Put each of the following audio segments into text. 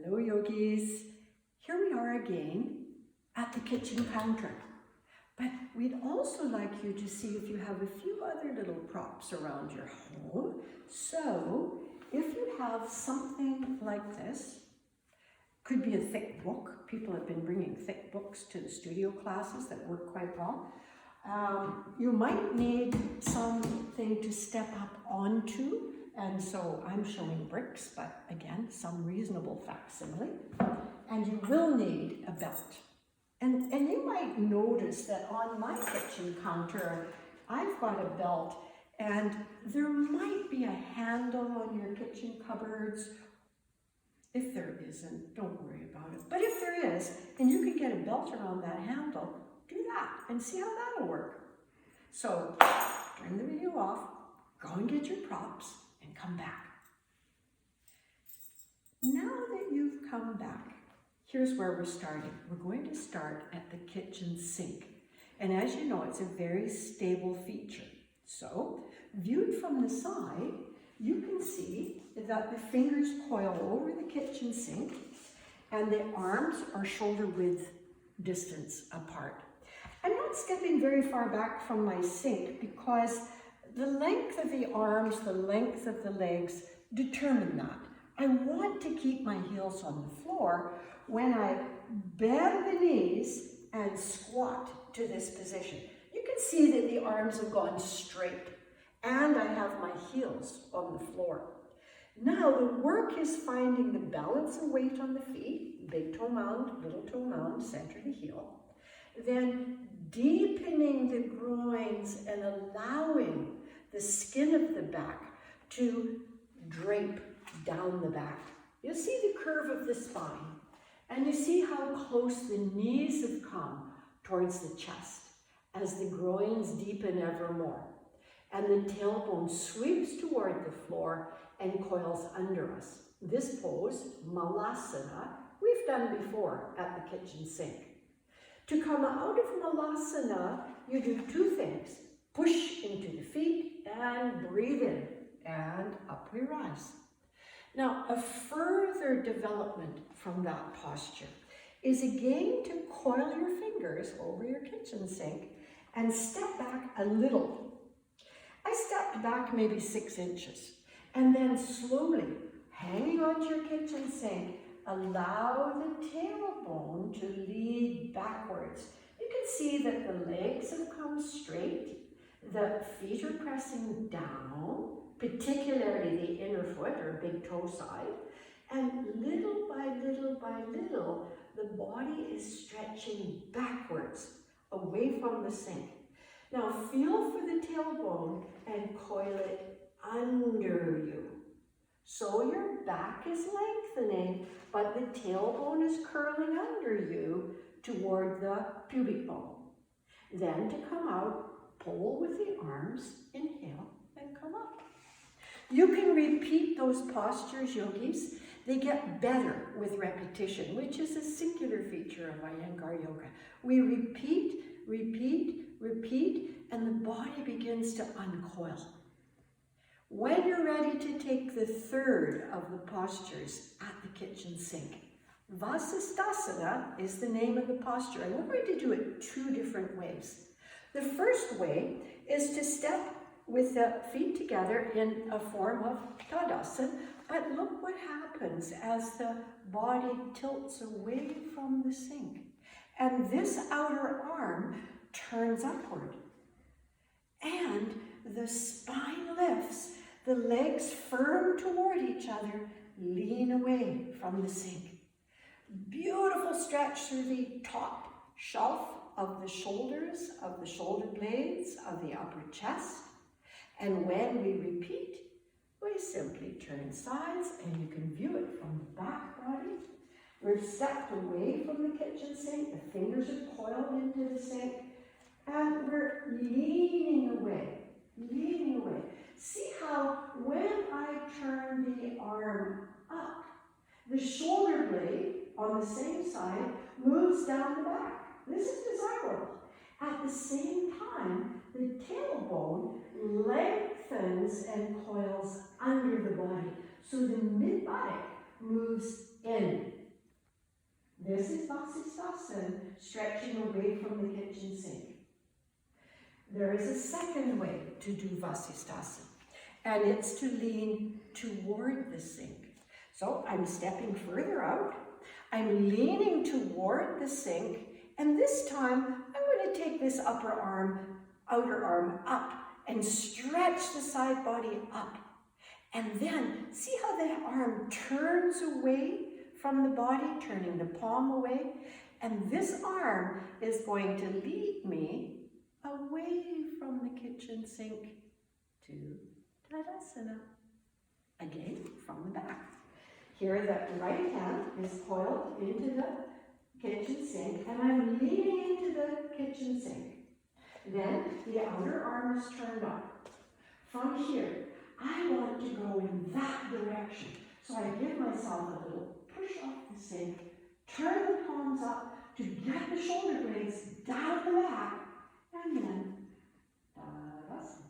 Hello yogis, here we are again at the kitchen counter. But we'd also like you to see if you have a few other little props around your home. So if you have something like this, could be a thick book. People have been bringing thick books to the studio classes that work quite well. You might need something to step up onto. And so I'm showing bricks, but again, some reasonable facsimile. And you will need a belt. And you might notice that on my kitchen counter, I've got a belt, and there might be a handle on your kitchen cupboards. If there isn't, don't worry about it. But if there is, and you can get a belt around that handle, do that and see how that'll work. So turn the video off, go and get your props, and come back. Now that you've come back, here's where we're starting. We're going to start at the kitchen sink. And as you know, it's a very stable feature. So, viewed from the side, you can see that the fingers coil over the kitchen sink and the arms are shoulder width distance apart. I'm not stepping very far back from my sink because the length of the arms, the length of the legs determine that. I want to keep my heels on the floor when I bend the knees and squat to this position. You can see that the arms have gone straight and I have my heels on the floor. Now the work is finding the balance and weight on the feet, big toe mound, little toe mound, center to heel. Then deepening the groins and allowing the skin of the back to drape down the back. You'll see the curve of the spine, and you see how close the knees have come towards the chest as the groins deepen ever more. And the tailbone sweeps toward the floor and coils under us. This pose, Malasana, we've done before at the kitchen sink. To come out of Malasana, you do two things. Push into the feet and breathe in, and up we rise. Now, a further development from that posture is again to coil your fingers over your kitchen sink and step back a little. I stepped back maybe 6 inches, and then slowly, hanging onto your kitchen sink, allow the tailbone to lead backwards. You can see that the legs have come straight, the feet are pressing down, particularly the inner foot or big toe side, and little by little by little, the body is stretching backwards, away from the sink. Now feel for the tailbone and coil it under you. So your back is lengthening, but the tailbone is curling under you toward the pubic bone. Then to come out, pull with the arms, inhale, and come up. You can repeat those postures, yogis. They get better with repetition, which is a singular feature of Iyengar Yoga. We repeat, repeat, repeat, and the body begins to uncoil. When you're ready to take the third of the postures at the kitchen sink, Vasisthasana is the name of the posture, and we're going to do it 2 different ways. The first way is to step with the feet together in a form of Tadasana, but look what happens as the body tilts away from the sink. And this outer arm turns upward. And the spine lifts, the legs firm toward each other, lean away from the sink. Beautiful stretch through the top shelf of the shoulders, of the shoulder blades, of the upper chest. And when we repeat, we simply turn sides, and you can view it from the back body. We're stepped away from the kitchen sink, the fingers are coiled into the sink, and we're leaning away, leaning away. See how when I turn the arm up, the shoulder blade on the same side moves down the back. This is desirable. At the same time, the tailbone lengthens and coils under the body. So the mid-body moves in this is Vasisthasana, stretching away from the kitchen sink. There is a second way to do Vasisthasana, and it's to lean toward the sink. So I'm stepping further out, I'm leaning toward the sink, and this time I'm going to take this outer arm up and stretch the side body up. And then see how the arm turns away from the body, turning the palm away. And this arm is going to lead me away from the kitchen sink to Tadasana. Again, from the back. Here the right hand is coiled into the kitchen sink, and I'm leaning into the kitchen sink. Then the outer arm is turned up. From here, I want to go in that direction. So I give myself a little push off the sink, turn the palms up to get the shoulder blades down the back, and then Tadasana.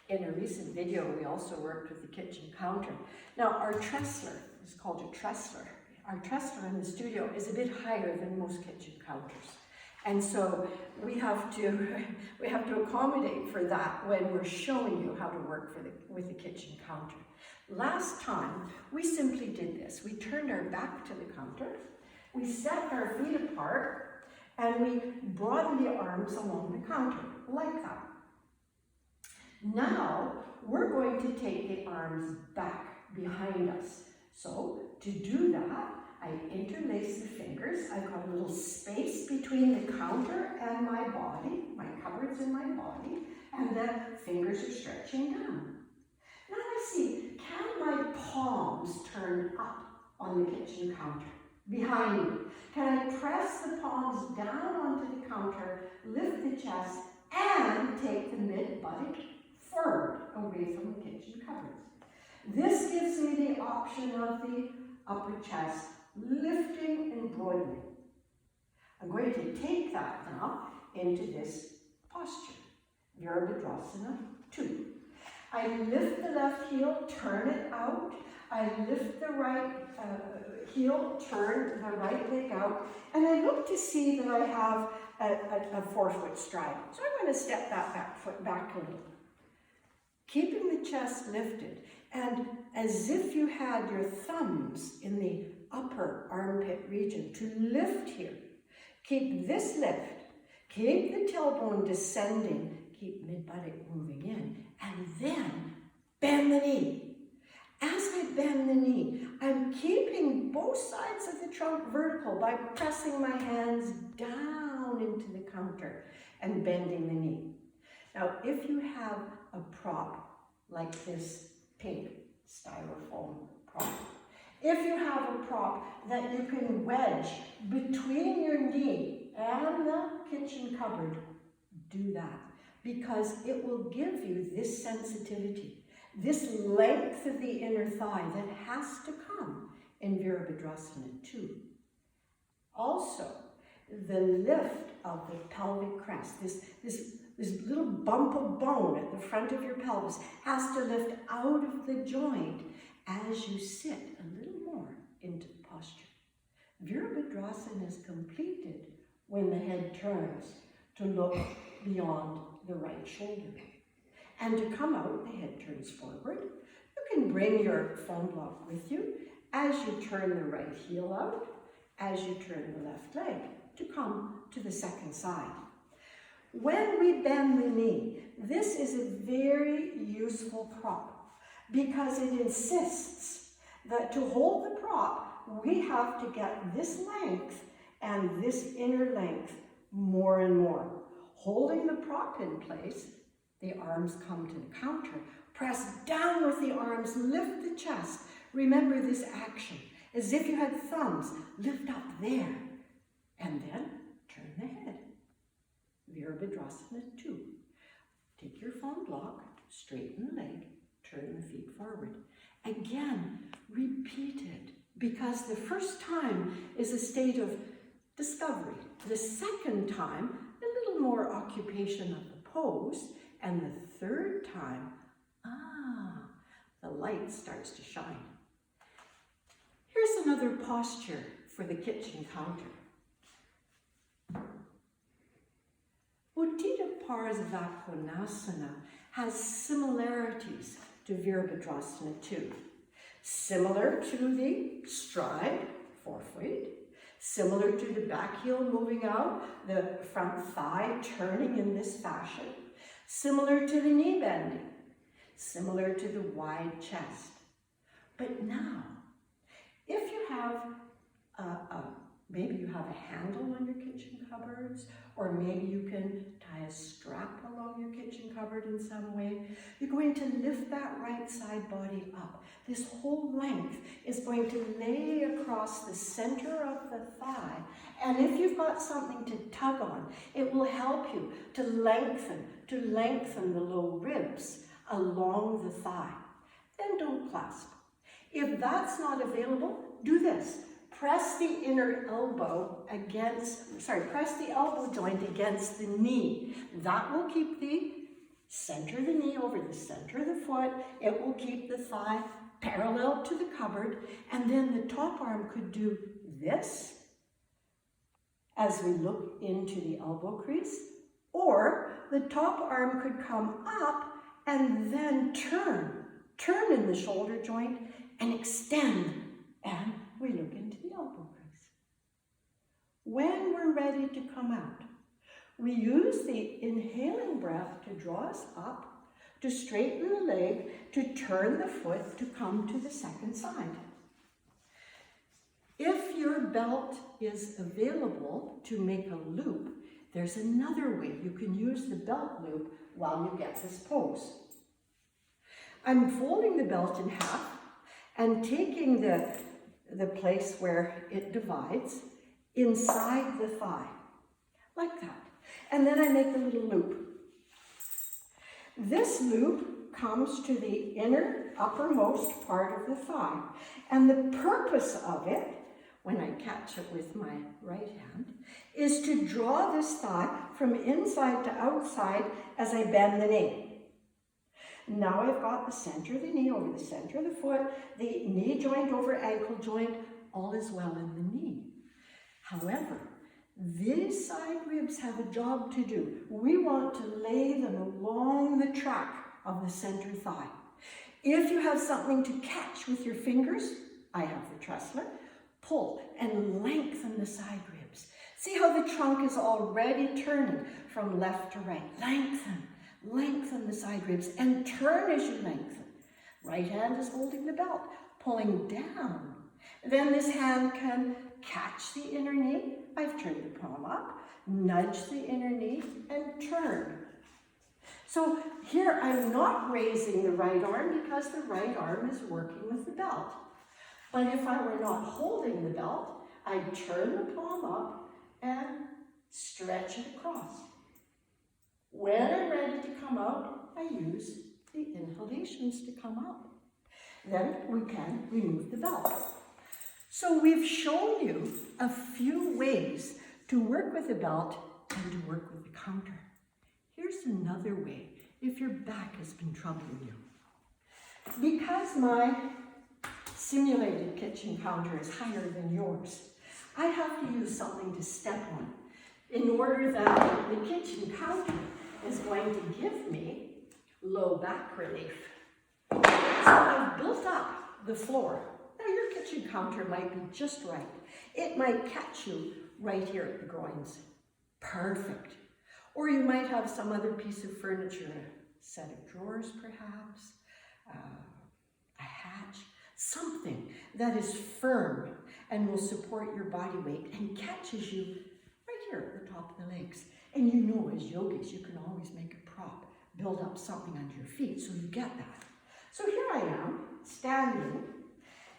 In a recent video, we also worked with the kitchen counter. Now, our Tressler is called a Tressler. Our Tressler in the studio is a bit higher than most kitchen counters. And so we have to accommodate for that when we're showing you how to work with the kitchen counter. Last time, we simply did this. We turned our back to the counter, we set our feet apart, and we broadened the arms along the counter, like that. Now, we're going to take the arms back behind us. So, to do that, I interlace the fingers. I've got a little space between the counter and my body, my cupboards and my body, and the fingers are stretching down. Now I see, can my palms turn up on the kitchen counter, behind me? Can I press the palms down onto the counter, lift the chest, and take the mid-buttock forward away from the kitchen cupboards? This gives me the option of the upper chest lifting and broadening. I'm going to take that now into this posture, Virabhadrasana 2. I lift the left heel, turn it out. I lift the right heel, turn the right leg out, and I look to see that I have a forefoot stride. So I'm going to step that back foot back a little. Keeping the chest lifted, and as if you had your thumbs in the upper armpit region to lift here. Keep this lift. Keep the tailbone descending. Keep mid-buttock moving in. And then bend the knee. As I bend the knee, I'm keeping both sides of the trunk vertical by pressing my hands down into the counter and bending the knee. Now, if you have a prop like this pink styrofoam prop, if you have a prop that you can wedge between your knee and the kitchen cupboard, do that, because it will give you this sensitivity, this length of the inner thigh that has to come in Virabhadrasana 2. Also, the lift of the pelvic crest, this little bump of bone at the front of your pelvis has to lift out of the joint as you sit a little more into the posture. Virabhadrasana is completed when the head turns to look beyond the right shoulder. And to come out, the head turns forward. You can bring your foam block with you as you turn the right heel out, as you turn the left leg to come to the second side. When we bend the knee, this is a very useful prop because it insists that to hold the prop, we have to get this length and this inner length more and more. Holding the prop in place, the arms come to the counter. Press down with the arms, lift the chest. Remember this action, as if you had thumbs. Lift up there, and then turn the head. Virabhadrasana 2. Take your foam block, straighten the leg, turn the feet forward. Again, repeat it, because the first time is a state of discovery. The second time, a little more occupation of the pose, and the third time, the light starts to shine. Here's another posture for the kitchen counter. Utthita Parsvakonasana has similarities to Virabhadrasana too. Similar to the stride, forefoot, similar to the back heel moving out, the front thigh turning in this fashion, similar to the knee bending, similar to the wide chest. But now, if you have maybe you have a handle on your kitchen cupboards, or maybe you can tie a strap along your kitchen cupboard in some way, you're going to lift that right side body up. This whole length is going to lay across the center of the thigh. And if you've got something to tug on, it will help you to lengthen the low ribs along the thigh. Then don't clasp. If that's not available, do this. Press the inner elbow press the elbow joint against the knee. That will keep the center of the knee over the center of the foot. It will keep the thigh parallel to the cupboard. And then the top arm could do this as we look into the elbow crease. Or the top arm could come up and then turn in the shoulder joint and extend, and we look into the elbow crease. When we're ready to come out, we use the inhaling breath to draw us up, to straighten the leg, to turn the foot to come to the second side. If your belt is available to make a loop, there's another way you can use the belt loop while you get this pose. I'm folding the belt in half and taking the place where it divides inside the thigh, like that. And then I make a little loop. This loop comes to the inner uppermost part of the thigh. And the purpose of it, when I catch it with my right hand, is to draw this thigh from inside to outside as I bend the knee. Now I've got the center of the knee over the center of the foot, the knee joint over ankle joint, all is well in the knee. However, these side ribs have a job to do. We want to lay them along the track of the center thigh. If you have something to catch with your fingers, I have the Tressler, pull and lengthen the side ribs. See how the trunk is already turning from left to right. Lengthen the side ribs and turn as you lengthen. Right hand is holding the belt, pulling down. Then this hand can catch the inner knee. I've turned the palm up, nudge the inner knee, and turn. So here I'm not raising the right arm because the right arm is working with the belt. But if I were not holding the belt, I'd turn the palm up and stretch it across. When I'm ready to come out, I use the inhalations to come out. Then we can remove the belt. So we've shown you a few ways to work with the belt and to work with the counter. Here's another way if your back has been troubling you. Because my simulated kitchen counter is higher than yours, I have to use something to step on in order that the kitchen counter is going to give me low back relief. So I've built up the floor. Now your kitchen counter might be just right. It might catch you right here at the groins. Perfect. Or you might have some other piece of furniture, a set of drawers perhaps, a hatch, something that is firm and will support your body weight and catches you right here at the top of the legs. And you know, as yogis, you can always make a prop, build up something under your feet, so you get that. So here I am, standing,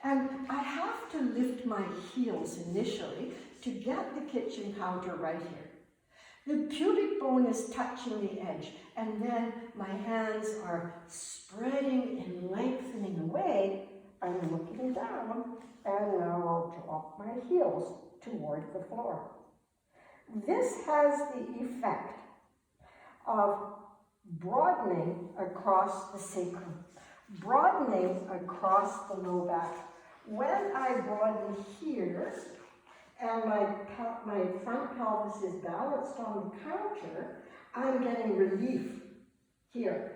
and I have to lift my heels initially to get the kitchen counter right here. The pubic bone is touching the edge, and then my hands are spreading and lengthening away. I'm looking down, and now I'll drop my heels toward the floor. This has the effect of broadening across the sacrum, broadening across the low back, When I broaden here, and my front pelvis is balanced on the counter, I'm getting relief here.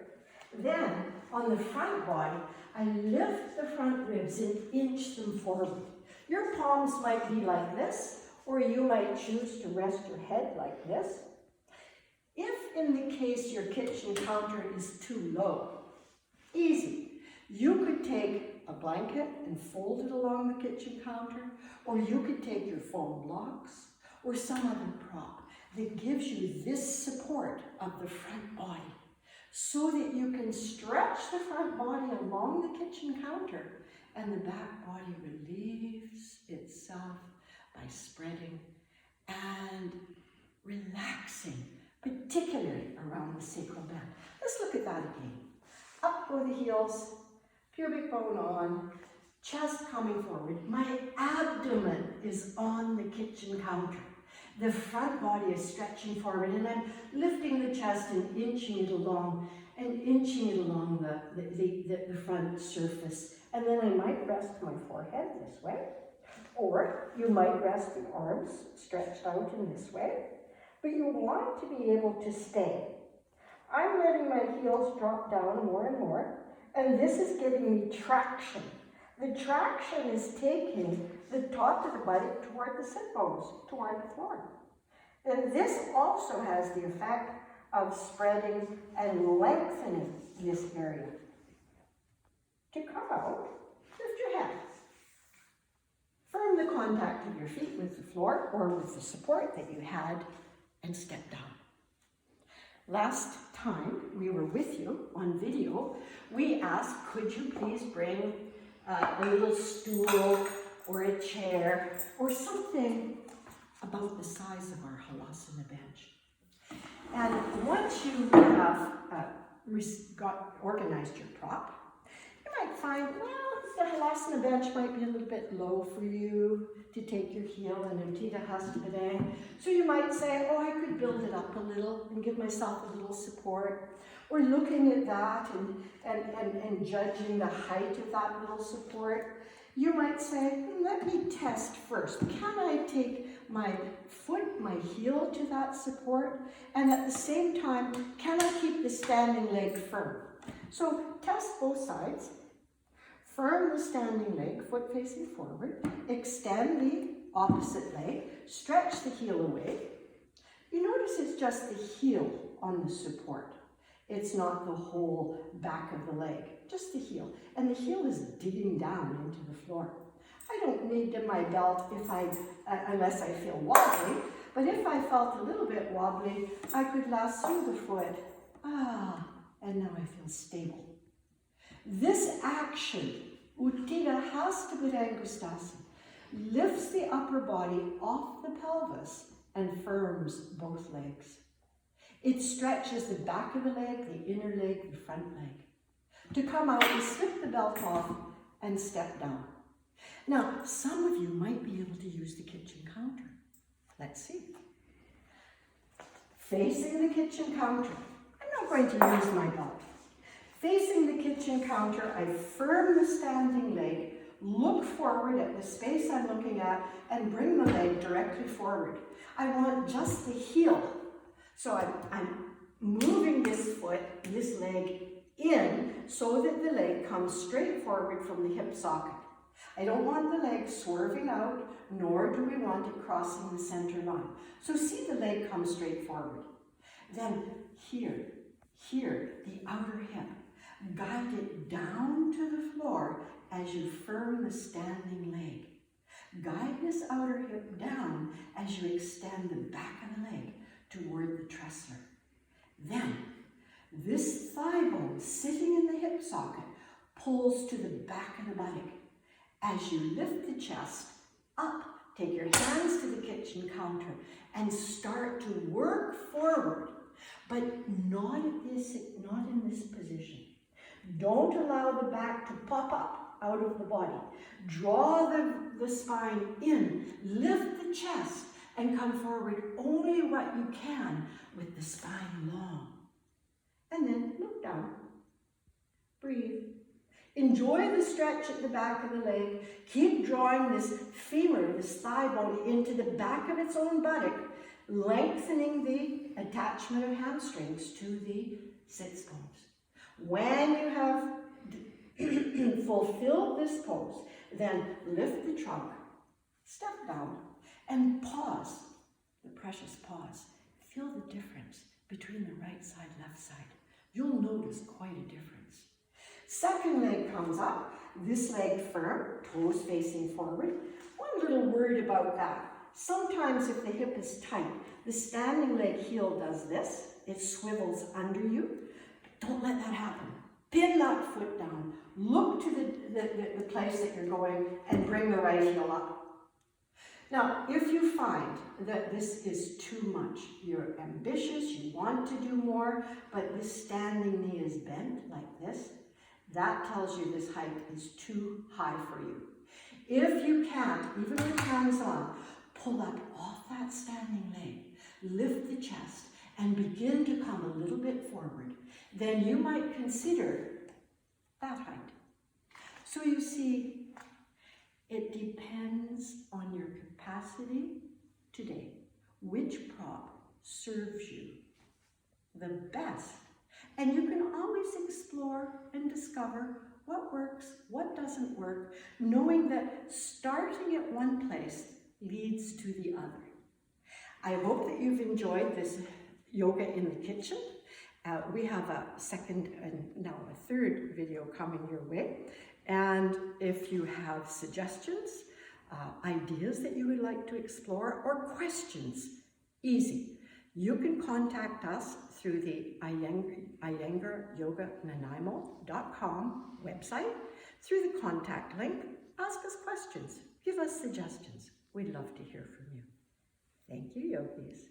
Then, on the front body, I lift the front ribs and inch them forward. Your palms might be like this, or you might choose to rest your head like this. If in the case your kitchen counter is too low, easy. You could take a blanket and fold it along the kitchen counter, or you could take your foam blocks or some other prop that gives you this support of the front body so that you can stretch the front body along the kitchen counter and the back body relieves itself by spreading and relaxing, particularly around the sacral band. Let's look at that again. Up go the heels, pubic bone on, chest coming forward. My abdomen is on the kitchen counter. The front body is stretching forward, and I'm lifting the chest and inching it along the front surface. And then I might rest my forehead this way, or you might rest the arms stretched out in this way, but you want to be able to stay. I'm letting my heels drop down more and more, and this is giving me traction. The traction is taking the top of the buttock toward the sit bones, toward the floor. And this also has the effect of spreading and lengthening this area. To come out, lift your head. Firm the contact of your feet with the floor or with the support that you had, and step down. Last time we were with you on video, we asked, could you please bring a little stool or a chair or something about the size of our halasana bench. And once you have got organized your prop, you might find, well, the halasana bench might be a little bit low for you to take your heel in Utthita Hasta Padang. So you might say, oh, I could build it up a little and give myself a little support. Or looking at that and judging the height of that little support, you might say, let me test first. Can I take my foot, my heel to that support? And at the same time, can I keep the standing leg firm? So test both sides. Firm the standing leg, foot facing forward. Extend the opposite leg. Stretch the heel away. You notice it's just the heel on the support. It's not the whole back of the leg, just the heel. And the heel is digging down into the floor. I don't need my belt unless I feel wobbly, but if I felt a little bit wobbly, I could lasso the foot. And now I feel stable. This action, Utthita Hasta Padangusthasana, lifts the upper body off the pelvis and firms both legs. It stretches the back of the leg, the inner leg, the front leg. To come out, you slip the belt off and step down. Now, some of you might be able to use the kitchen counter. Let's see. Facing the kitchen counter. I'm not going to use my belt. Facing the kitchen counter, I firm the standing leg, look forward at the space I'm looking at, and bring the leg directly forward. I want just the heel. So I'm moving this foot, this leg in so that the leg comes straight forward from the hip socket. I don't want the leg swerving out, nor do we want it crossing the center line. So see the leg come straight forward. Then here, the outer hip. Guide it down to the floor as you firm the standing leg. Guide this outer hip down as you extend the back of the leg toward the tressler. Then, this thigh bone sitting in the hip socket pulls to the back of the buttock. As you lift the chest up, take your hands to the kitchen counter and start to work forward, but not in this position. Don't allow the back to pop up out of the body. Draw the spine in, lift the chest, and come forward only what you can with the spine long. And then look down. Breathe. Enjoy the stretch at the back of the leg. Keep drawing this femur, this thigh bone, into the back of its own buttock, lengthening the attachment of hamstrings to the sits bones. When you have fulfilled this pose, then lift the trunk, step down, and pause, the precious pause. Feel the difference between the right side, left side. You'll notice quite a difference. Second leg comes up, this leg firm, toes facing forward. One little word about that. Sometimes if the hip is tight, the standing leg heel does this. It swivels under you. Don't let that happen. Pin that foot down. Look to the place that you're going and bring the right heel up. Now, if you find that this is too much, you're ambitious, you want to do more, but this standing knee is bent like this, that tells you this height is too high for you. If you can't, even with hands on, pull up off that standing leg, lift the chest, and begin to come a little bit forward. Then you might consider that height. So you see, it depends on your capacity today. Which prop serves you the best? And you can always explore and discover what works, what doesn't work, knowing that starting at one place leads to the other. I hope that you've enjoyed this yoga in the kitchen. We have a second and now a third video coming your way. And if you have suggestions, ideas that you would like to explore, or questions, easy. You can contact us through the iyengaryogananaimo.com website, through the contact link. Ask us questions, give us suggestions. We'd love to hear from you. Thank you, yogis.